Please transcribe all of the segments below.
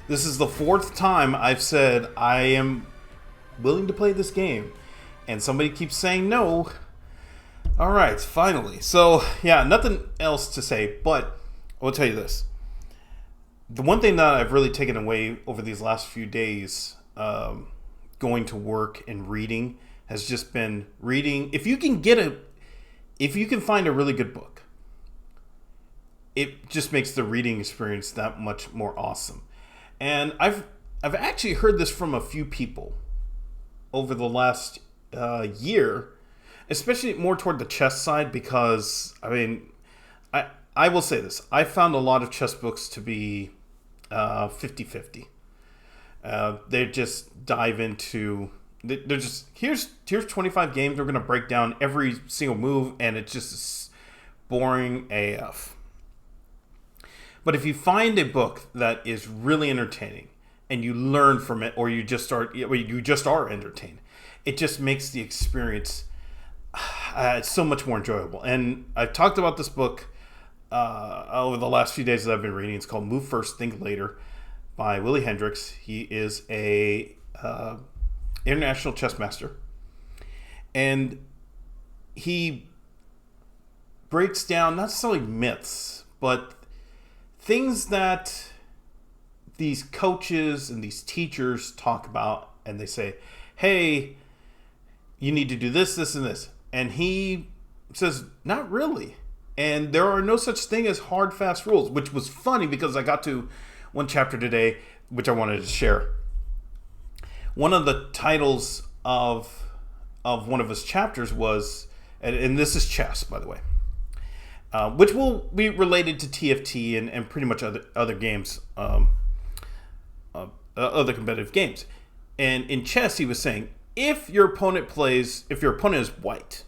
This is the fourth time I've said I am willing to play this game, and somebody keeps saying no. All right, finally. So, yeah, nothing else to say, but I will tell you this. The one thing that I've really taken away over these last few days, going to work and reading, has just been reading. If you can find a really good book, it just makes the reading experience that much more awesome. And I've actually heard this from a few people over the last year, especially more toward the chess side, because I will say this. I found a lot of chess books to be 50-50. They just dive into... They're just, here's 25 games. We're going to break down every single move, and it's just boring AF. But if you find a book that is really entertaining, and you learn from it, or you just are entertained, it just makes the experience so much more enjoyable. And I've talked about this book over the last few days that I've been reading. It's called Move First, Think Later by Willie Hendricks. He is a international chess master. And he breaks down, not necessarily myths, but things that these coaches and these teachers talk about, and they say, hey, you need to do this, this, and this. And he says, not really. And there are no such thing as hard, fast rules, which was funny because I got to one chapter today, which I wanted to share. One of the titles of one of his chapters was, and this is chess, by the way, which will be related to TFT and pretty much other games, other competitive games. And in chess, he was saying, if your opponent is white,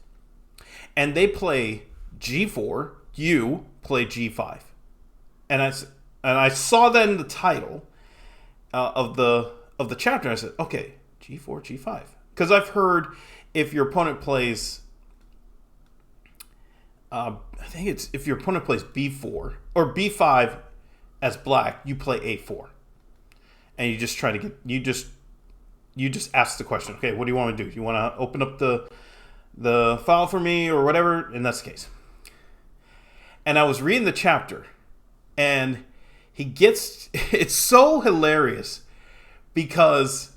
and they play G4, you play G5. And I saw that in the title of the chapter. And I said, okay, G4, G5, because I've heard if your opponent plays, I think it's if your opponent plays B4 or B5 as black, you play A4, and you just try to get you just ask the question. Okay, what do you want to do? You want to open up the file for me or whatever? And that's the case. And I was reading the chapter, and it's so hilarious because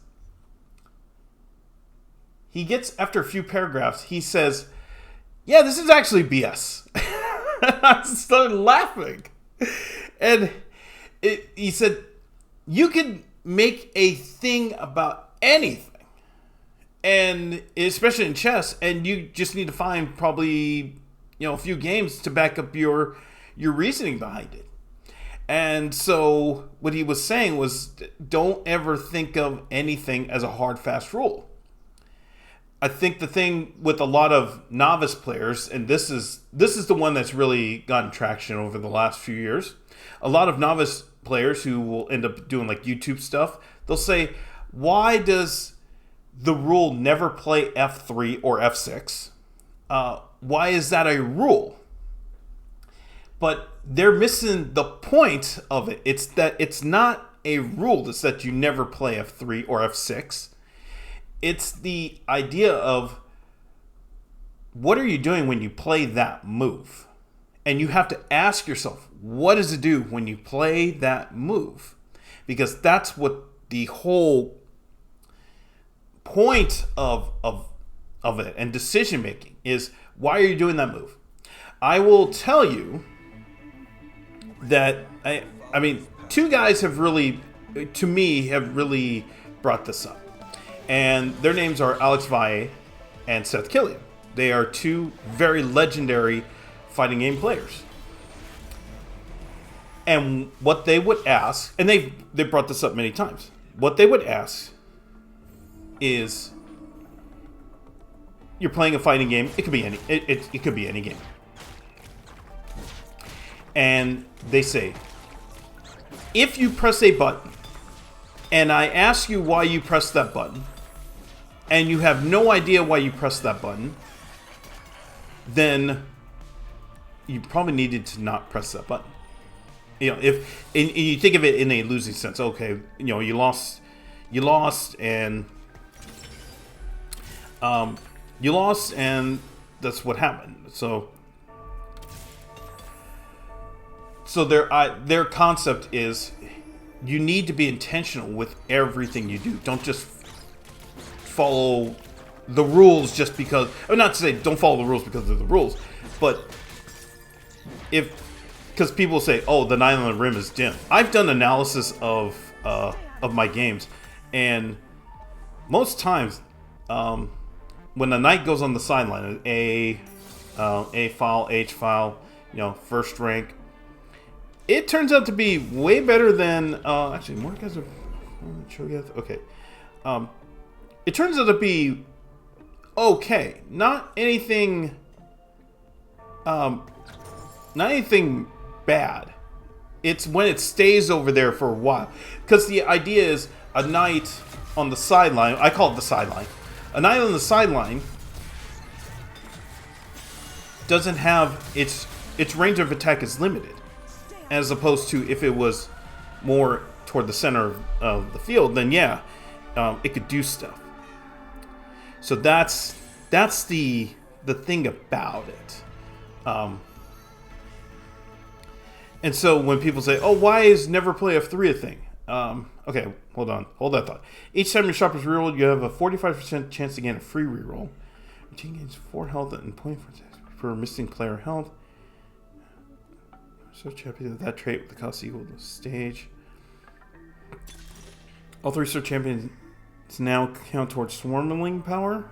he gets, after a few paragraphs, he says, yeah, this is actually BS. I started laughing. And he said, you can make a thing about anything, and especially in chess, and you just need to find probably a few games to back up your reasoning behind it. And so what he was saying was, don't ever think of anything as a hard, fast rule. I think the thing with a lot of novice players, and this is the one that's really gotten traction over the last few years, a lot of novice players who will end up doing like YouTube stuff, they'll say, why does the rule never play F3 or F6? Why is that a rule? But they're missing the point of it. It's that it's not a rule. It's that you never play F3 or F6. It's the idea of, what are you doing when you play that move? And you have to ask yourself, what does it do when you play that move? Because that's what the whole point of it and decision making is. Why are you doing that move? I will tell you that I mean, two guys have really brought this up. And their names are Alex Valle and Seth Killian. They are two very legendary fighting game players. And what they would ask, and they brought this up many times, what they would ask is, you're playing a fighting game. It could be any. It could be any game. And they say, if you press a button, and I ask you why you press that button, and you have no idea why you press that button, then you probably needed to not press that button. You know, if and you think of it in a losing sense, okay, you know, you lost, and that's what happened. So their concept is you need to be intentional with everything you do. Don't just follow the rules just because. I'm not to say don't follow the rules because they're the rules, but because people say, "Oh, the Night on the Rim is dim." I've done analysis of my games, and most times, when the knight goes on the sideline, A file, H file, you know, first rank, it turns out to be way better than actually more guys are okay. It turns out to be okay, not anything bad. It's when it stays over there for a while, because the idea is a knight on the sideline. I call it the sideline. A knight on the sideline doesn't have its range of attack is limited, as opposed to if it was more toward the center of the field, then yeah, it could do stuff. So that's the thing about it. And so when people say, "Oh, why is never play F3 a thing?" Okay, hold that thought. Each time your shop is rerolled, you have a 45% chance to gain a free reroll. Your team gains 4 health and 24 per missing player health. So champion of that trait with the cost equal to the stage. All 3 star champions now count towards swarmling power.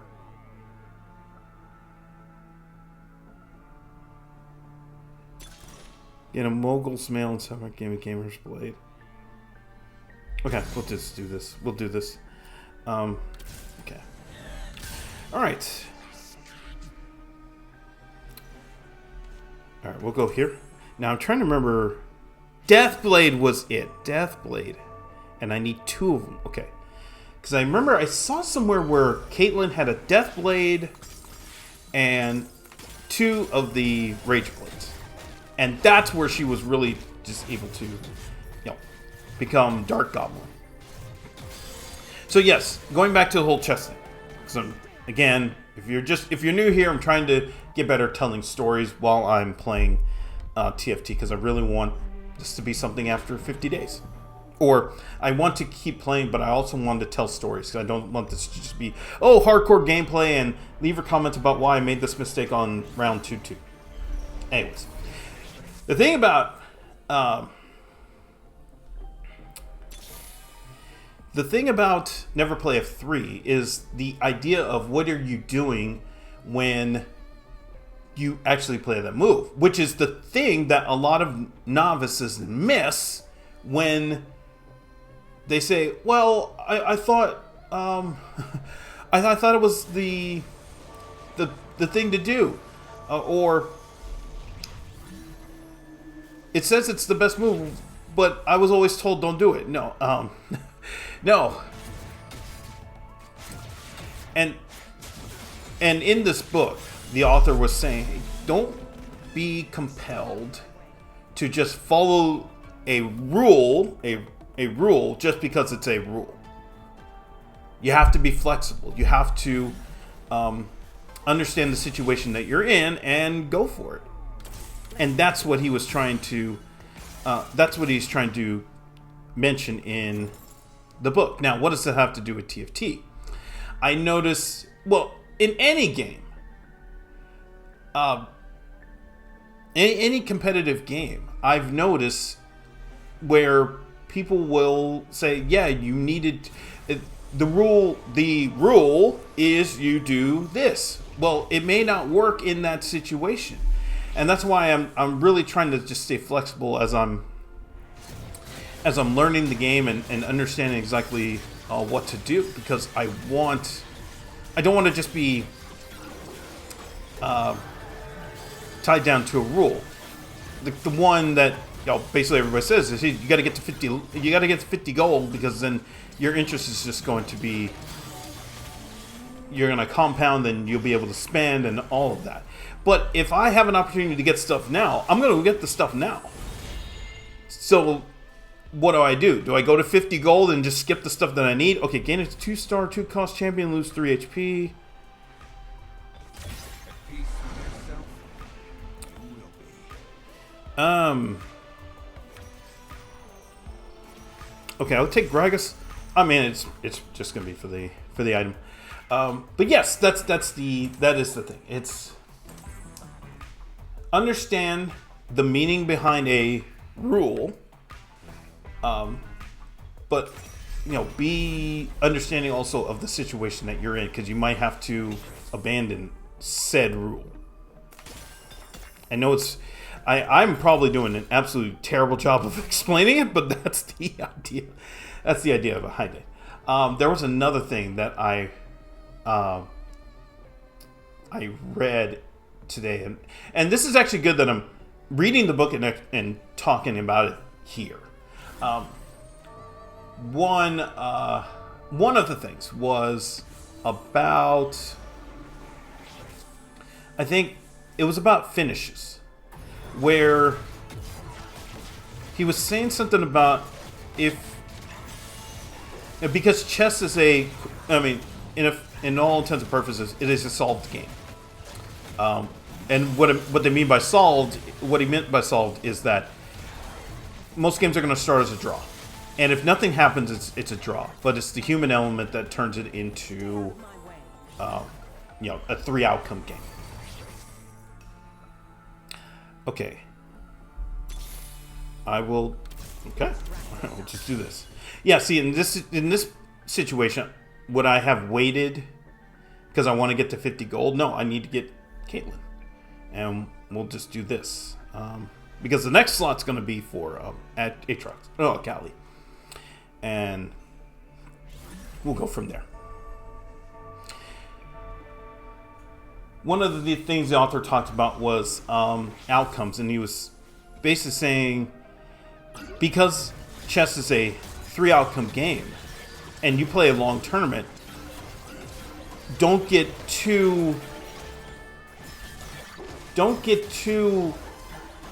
Get a mogul's mail and summer game of Gamer's Blade. Okay, we'll just do this. We'll do this. Okay. Alright. Alright, we'll go here. Now I'm trying to remember. Deathblade was it. Deathblade. And I need 2 of them. Okay. Because I remember I saw somewhere where Caitlyn had a Deathblade and 2 of the Rage Blades. And that's where she was really just able to, you know, become Dark Goblin. So yes, going back to the whole chess thing. So again, if you're new here, I'm trying to get better at telling stories while I'm playing TFT, because I really want this to be something after 50 days. Or I want to keep playing, but I also want to tell stories, because I don't want this to just be, oh, hardcore gameplay, and leave your comments about why I made this mistake on round 2-2. Anyways. The thing about Never Play F3 is the idea of what are you doing when you actually play that move, which is the thing that a lot of novices miss when they say, "Well, I thought I thought it was the thing to do," or it says it's the best move, but I was always told don't do it. No, no. And in this book, the author was saying, don't be compelled to just follow a rule, a rule just because it's a rule. You have to be flexible. You have to understand the situation that you're in and go for it. And that's what he was trying to. That's what he's trying to mention in the book. Now, what does that have to do with TFT? I notice, well, in any game, any competitive game, I've noticed where people will say, "Yeah, you needed the rule. The rule is you do this." Well, it may not work in that situation. And that's why I'm really trying to just stay flexible as I'm learning the game and understanding exactly what to do, because I don't want to just be tied down to a rule. The one that, you know, basically everybody says is you got to get to 50. You got to get to 50 gold, because then your interest is just going to be, you're going to compound and you'll be able to spend and all of that. But if I have an opportunity to get stuff now, I'm going to get the stuff now. So what do? Do I go to 50 gold and just skip the stuff that I need? Okay, gain a 2-star, 2-cost champion, lose 3 HP. Okay, I'll take Gragas. I mean, it's just gonna be for the item. But yes, that is the thing. It's understand the meaning behind a rule, but be understanding also of the situation that you're in, because you might have to abandon said rule. I know I'm probably doing an absolutely terrible job of explaining it, but that's the idea. That's the idea behind it. There was another thing that I read today, and this is actually good that I'm reading the book and talking about it here. One of the things was about, I think it was about finishes, where he was saying something about because chess is in all intents and purposes, it is a solved game. And what they mean by solved, what he meant by solved is that most games are going to start as a draw, and if nothing happens, it's a draw. But it's the human element that turns it into, a 3-outcome game. Okay. Okay. We'll just do this. Yeah. See, in this situation, would I have waited because I want to get to 50 gold? No, I need to get Caitlyn, and we'll just do this because the next slot's going to be for Callie, and we'll go from there. One of the things the author talked about was outcomes, and he was basically saying, because chess is a 3-outcome game and you play a long tournament, don't get too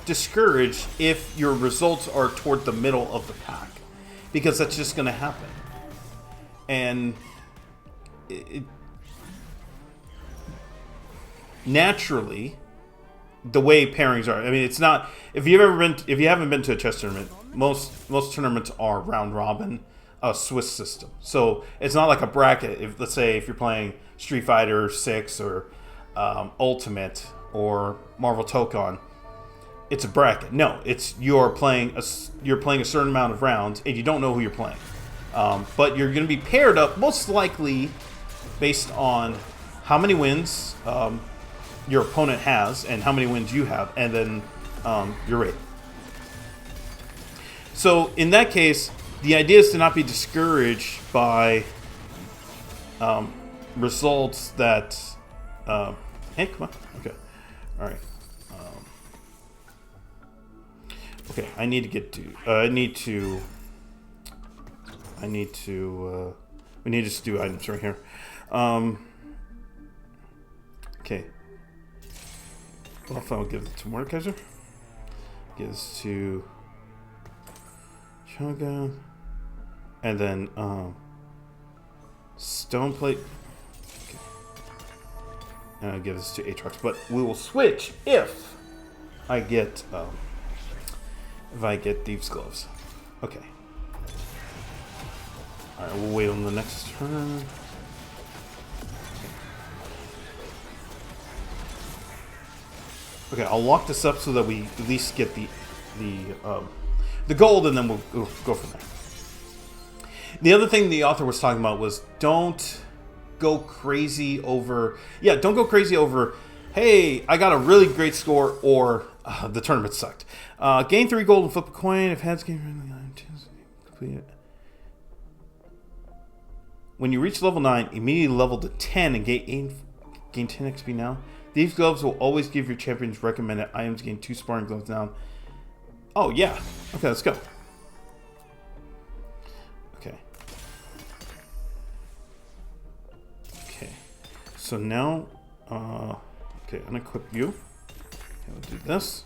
discouraged if your results are toward the middle of the pack, because that's just going to happen. And naturally, the way pairings are, I mean, it's not, if you haven't been to a chess tournament, most tournaments are round robin, a Swiss system. So it's not like a bracket. Let's say if you're playing Street Fighter 6 or Ultimate or Marvel Tokon, it's a bracket. No, you're playing a certain amount of rounds, and you don't know who you're playing. But you're going to be paired up most likely based on how many wins your opponent has and how many wins you have, and then your rate. So in that case, the idea is to not be discouraged by results that. Hey, come on. Okay. All right. Okay, we need to just do items right here. Okay. Well, I'll give it to Mordekaiser. Give this to Chaga. And then Stone Plate. Okay. And I'll give this to Aatrox. But we will switch if I get Thieves' Gloves. Okay. Alright, we'll wait on the next turn. Okay, I'll lock this up so that we at least get the gold, and then we'll go from there. The other thing the author was talking about was don't go crazy over. Yeah, don't go crazy over. Hey, I got a really great score, or the tournament sucked. Gain 3 gold and flip a coin. If heads gain, complete it. When you reach level 9, immediately level to 10 and gain 10 XP now. These gloves will always give your champions recommended items. Gain 2 sparring gloves now. Oh, yeah. Okay, let's go. Okay. Okay. So now, okay, unequip you. Okay, we'll do this.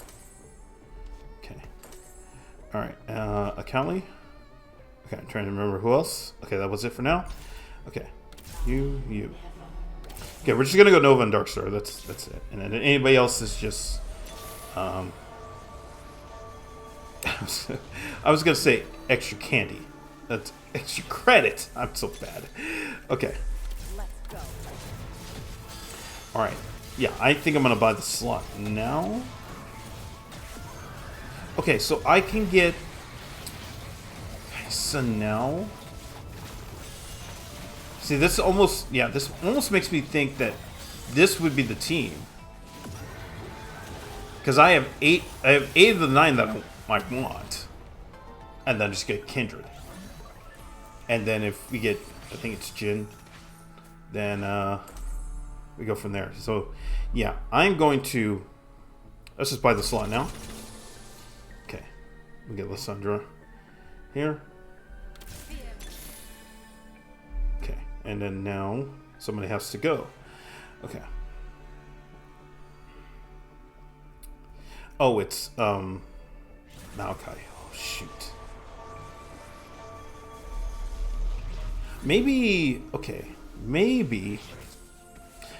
Okay. Alright, Akali. Okay, I'm trying to remember who else. Okay, that was it for now. Okay, you. Okay, we're just gonna go Nova and Darkstar. That's it. And then anybody else is just. I was gonna say extra candy. That's extra credit. I'm so bad. Okay. All right. Yeah, I think I'm gonna buy the slot now. Okay, so I can get. So now. See, this almost makes me think that this would be the team. Because I have eight of the 9 that I might want. And then just get Kindred. And then if we get, I think it's Jin, then we go from there. So, yeah, I'm going to, let's just buy the slot now. Okay, we get Lissandra here. Okay, and then now somebody has to go. Okay. Oh, it's Maokai. Oh shoot. Maybe maybe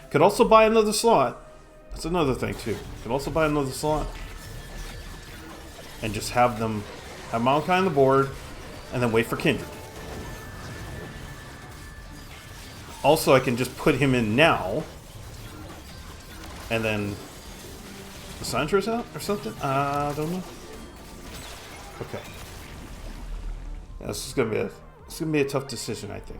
could also buy another slot. That's another thing too. Could also buy another slot and just have Maokai on the board and then wait for Kindred. Also, I can just put him in now and then the Sandra's out or something? I don't know. Okay. Yeah, this is gonna be a tough decision, I think.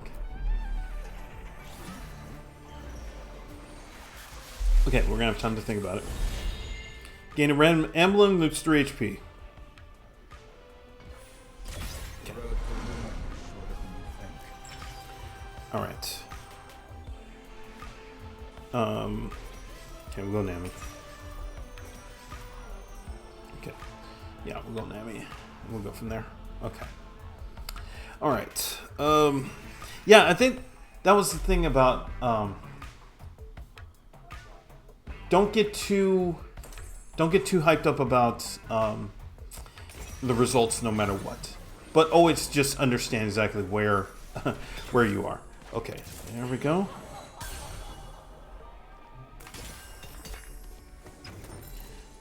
Okay, we're gonna have time to think about it. Gain a random emblem, loops 3 HP. Okay. Alright. Okay, we'll go Nami. Okay. Yeah, we'll go Nami. We'll go from there. Okay. Alright. Yeah, I think that was the thing about don't get too hyped up about the results no matter what. But always just understand exactly where where you are. Okay, there we go.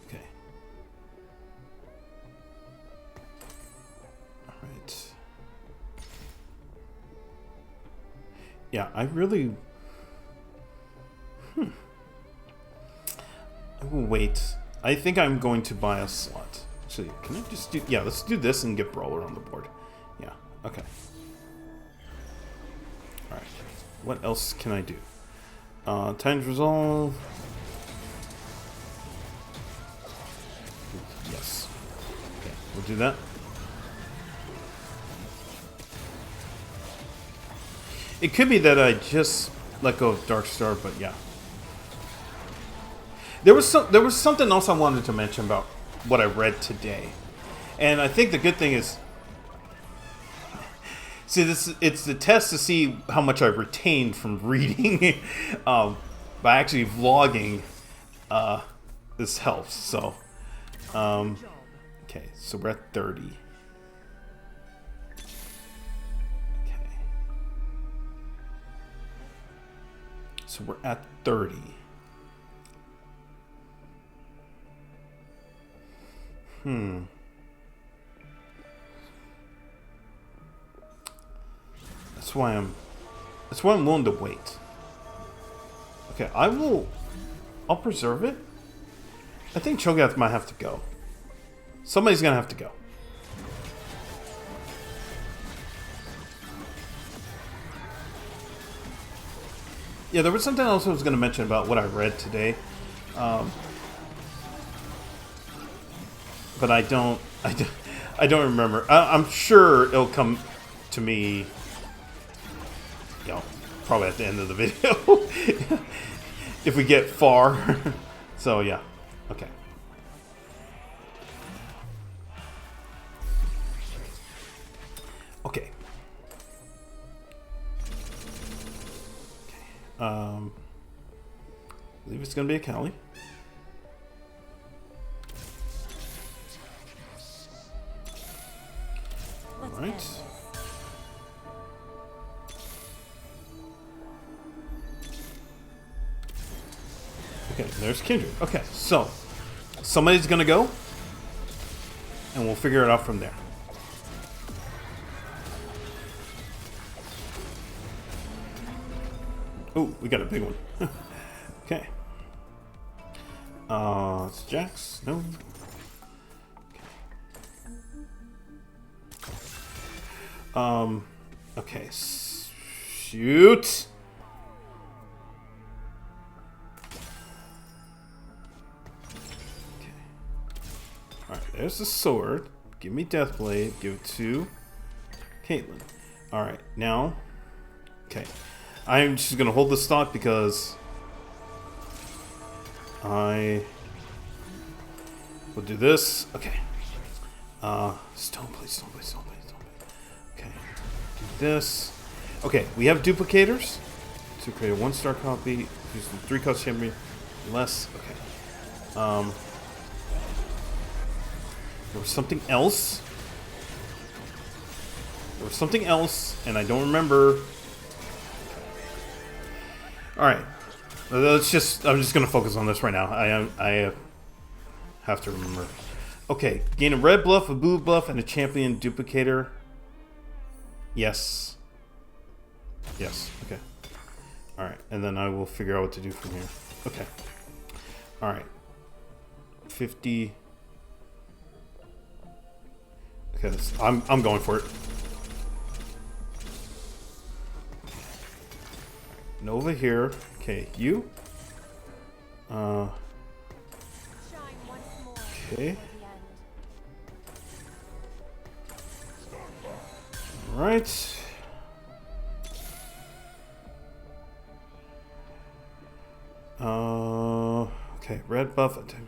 Okay. Alright. Yeah, I really I will wait. I think I'm going to buy a slot. Actually, can I just do... Yeah, let's do this and get Brawler on the board. Yeah, okay. Alright. What else can I do? Times Resolve. Yes. Okay, we'll do that. It could be that I just let go of Darkstar, but yeah. There was something else I wanted to mention about what I read today, and I think the good thing is, see, it's the test to see how much I retained from reading. By actually vlogging, this helps. So, okay, so we're at 30. Okay, so we're at 30. That's why I'm willing to wait. Okay, I'll preserve it. I think Cho'Gath might have to go. Somebody's gonna have to go. Yeah, there was something else I was gonna mention about what I read today. But I don't remember. I'm sure it'll come to me, you know, probably at the end of the video. If we get far. So, yeah. Okay. Okay. I believe it's going to be a Cali. Alright. Okay, there's Kindred. Okay, so somebody's gonna go, and we'll figure it out from there. Oh, we got a big one. Okay. It's Jax. No. Okay. Okay. Shoot. Okay. All right. There's the sword. Give me Deathblade. Give it to Caitlyn. All right. Now. Okay. I'm just gonna hold this thought because I will do this. Okay. Stoneblade. Okay. Do this. Okay, we have duplicators to create a 1-star copy. Use the 3-cost champion. Less. Okay. There was something else. And I don't remember. All right, I'm just gonna focus on this right now. I have to remember. Okay, gain a red buff, a blue buff, and a champion duplicator. Yes. Okay. All right, and then I will figure out what to do from here. Okay. All right. 50. Okay, I'm going for it. Nova here. Okay, you. Okay. Alright. Okay, red buff. Okay,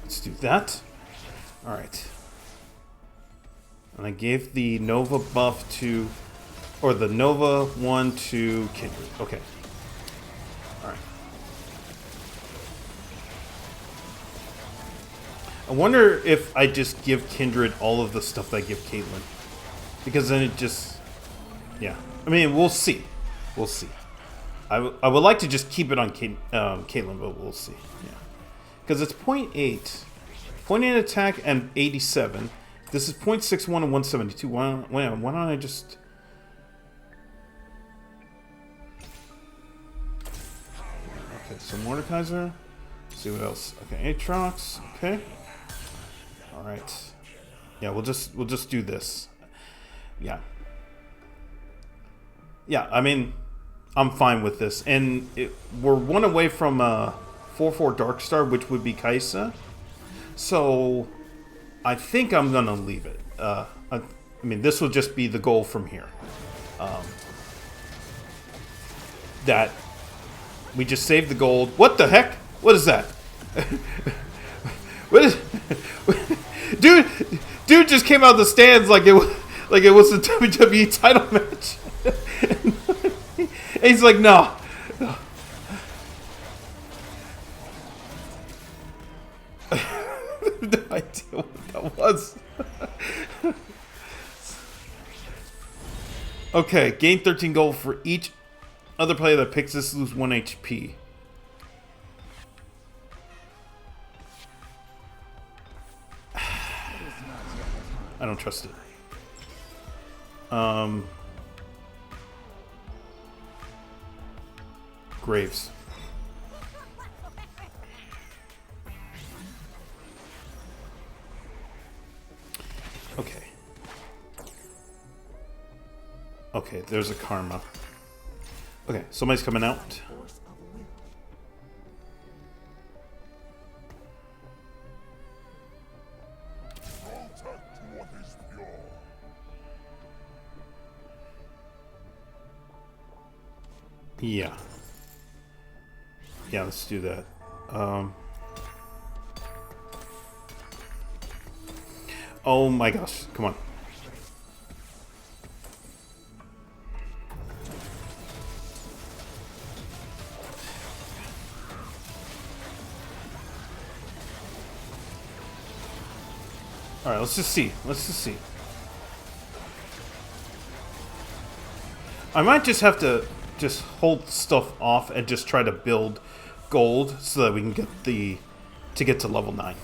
let's do that. Alright. And I gave the Nova buff to, or the Nova one to Kindred. Okay. Alright. I wonder if I just give Kindred all of the stuff that I give Caitlyn. Because then it just, yeah. I mean, we'll see. We'll see. I would like to just keep it on Caitlyn, but we'll see. Yeah. Because it's 0.8. 0.8 attack and 87. This is 0.61 and 172. Why don't I just... Okay, so Mordekaiser. Let's see what else. Okay, Aatrox. Okay. Alright. Yeah, we'll just do this. Yeah. Yeah, I mean, I'm fine with this. And we're one away from 4/4 Darkstar, which would be Kaisa. So... I think I'm gonna leave it. I mean, this will just be the goal from here. That we just save the gold. What the heck? What is that? What is? Dude just came out of the stands like it was a WWE title match. And he's like, no. No idea what that was. Okay, gain 13 gold for each other player that picks this, lose 1 HP. I don't trust it. Graves. Okay. Okay, there's a karma. Okay, somebody's coming out. Yeah. Yeah, let's do that. Oh my gosh, come on. Alright, let's just see. Let's just see. I might just have to just hold stuff off and just try to build gold so that we can get to level 9.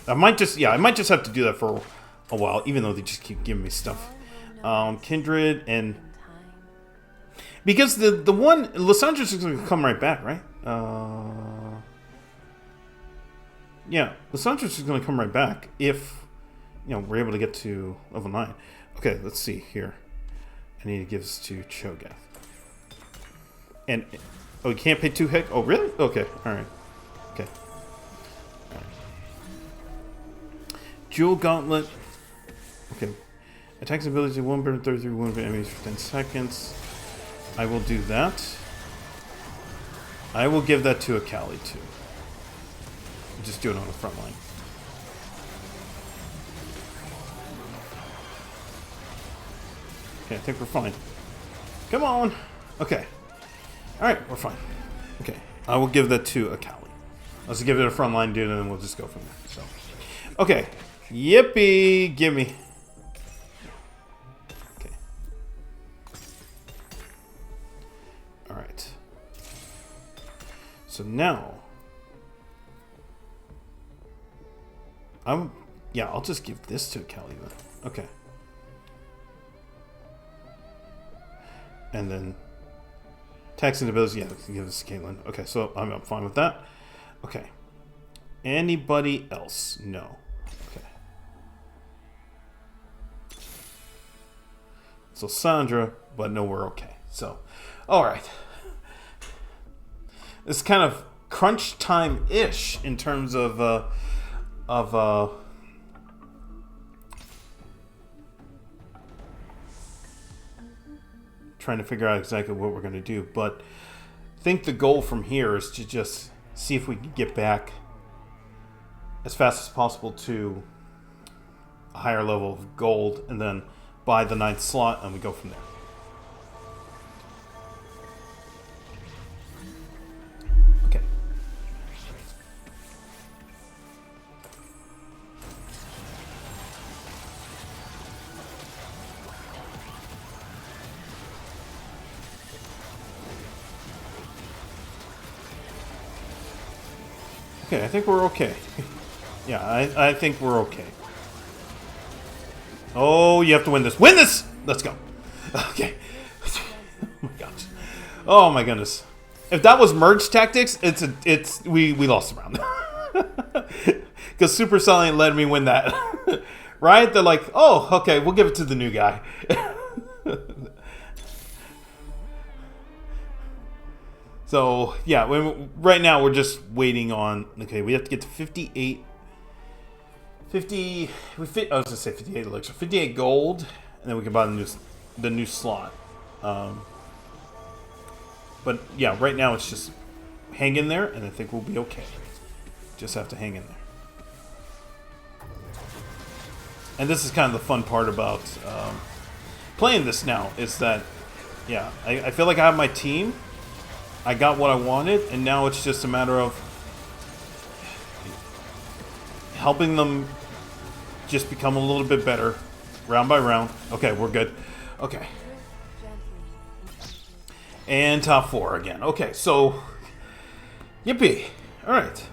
I might just have to do that for a while, even though they just keep giving me stuff. Kindred and because the one Lysandre's is gonna come right back, right? Yeah, Lysandre's is gonna come right back if we're able to get to level 9. Okay, let's see here. I need to give this to Cho'Gath. And oh, you can't pay 2 hit. Oh, really? Okay, all right. Okay. All right. Jewel Gauntlet. Okay. Attacks ability 133 wound enemies for 10 seconds. I will do that. I will give that to Akali too. Just do it on the front line. Okay, I think we're fine. Come on. Okay. Alright, we're fine. Okay. I will give that to Akali. Let's give it a front line dude and then we'll just go from there. So. Okay. Yippee! Gimme. Okay. Alright. So now I'll just give this to Akali then. Okay. And then tax and abilities, yeah, give this to Caitlyn. Okay, so I'm fine with that. Okay. Anybody else? No. Okay. So Sandra, but no, we're okay. So, all right. It's kind of crunch time-ish in terms of trying to figure out exactly what we're going to do, but I think the goal from here is to just see if we can get back as fast as possible to a higher level of gold and then buy the 9th slot and we go from there. Okay. Okay, I think we're okay. Yeah, I think we're okay. Oh, you have to win this. Win this! Let's go. Okay. Oh my gosh. Oh my goodness. If that was merge tactics, we lost the round. Because Supercell ain't letting me win that. Right? They're like, oh, okay, we'll give it to the new guy. So, yeah, right now we're just waiting on... Okay, we have to get to 58... I was going to say 58 elixir. 58 gold, and then we can buy the new slot. But, yeah, right now it's just hang in there, and I think we'll be okay. Just have to hang in there. And this is kind of the fun part about playing this now, is that, yeah, I feel like I have my team... I got what I wanted, and now it's just a matter of helping them just become a little bit better, round by round. Okay, we're good. Okay. And top 4 again. Okay, so, yippee. Alright.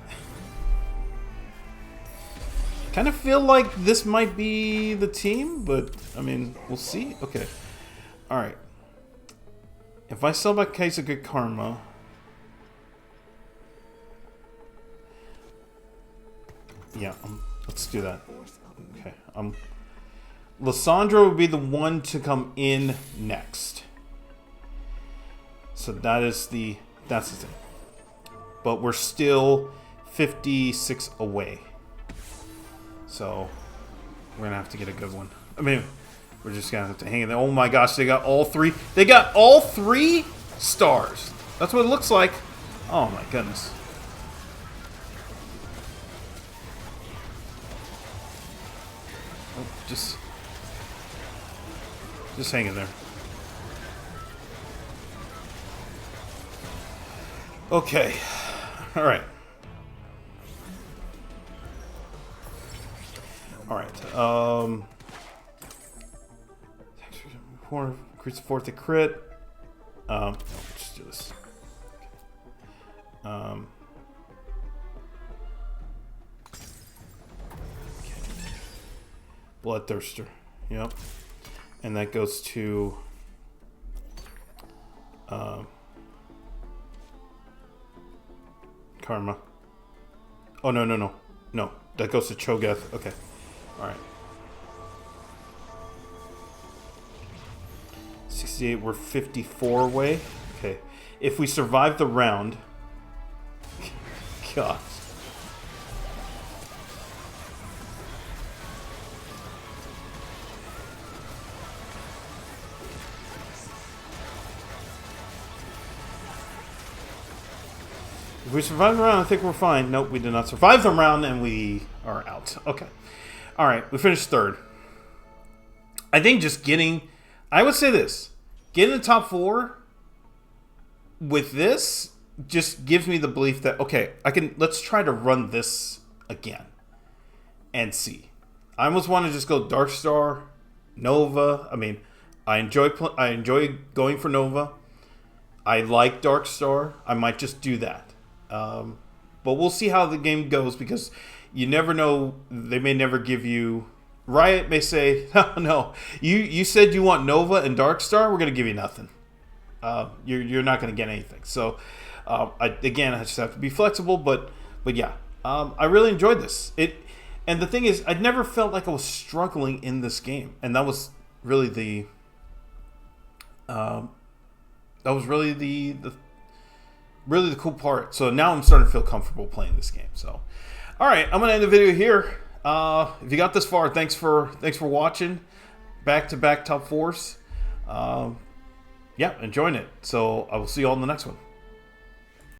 Kind of feel like this might be the team, but, I mean, we'll see. Okay. Alright. If I sell back Case of Good Karma... Yeah, let's do that. Okay. Lysandra would be the one to come in next. So that's the thing. But we're still 56 away. So we're gonna have to get a good one. I mean, we're just gonna have to hang in there. Oh my gosh, they got all 3. They got all 3 stars. That's what it looks like. Oh my goodness. Just hang in there. Okay. Alright. All right. Increase the fourth to crit. No, let's just do this. Okay. Bloodthirster. Yep. And that goes to Karma. Oh, no, no, no. No, that goes to Cho'Gath. Okay. Alright. 68, we're 54 away. Okay. If we survive the round... God. If we survive the round, I think we're fine. Nope, we did not survive the round, and we are out. Okay. Alright, we finished third. I think just getting... I would say this. Getting the top 4 with this just gives me the belief that, okay, let's try to run this again and see. I almost want to just go Darkstar, Nova. I mean, I enjoy going for Nova. I like Darkstar. I might just do that. But we'll see how the game goes, because you never know. They may never give you... Riot may say, no, you said you want Nova and Darkstar, we're going to give you nothing. You're not going to get anything. So, I just have to be flexible, but yeah. I really enjoyed this. And the thing is, I never felt like I was struggling in this game. And that was really the cool part. So now I'm starting to feel comfortable playing this game. So, all right, I'm gonna end the video here. If you got this far, thanks for watching. Back-to-back top 4s. Yeah, enjoying it. So I will see you all in the next one.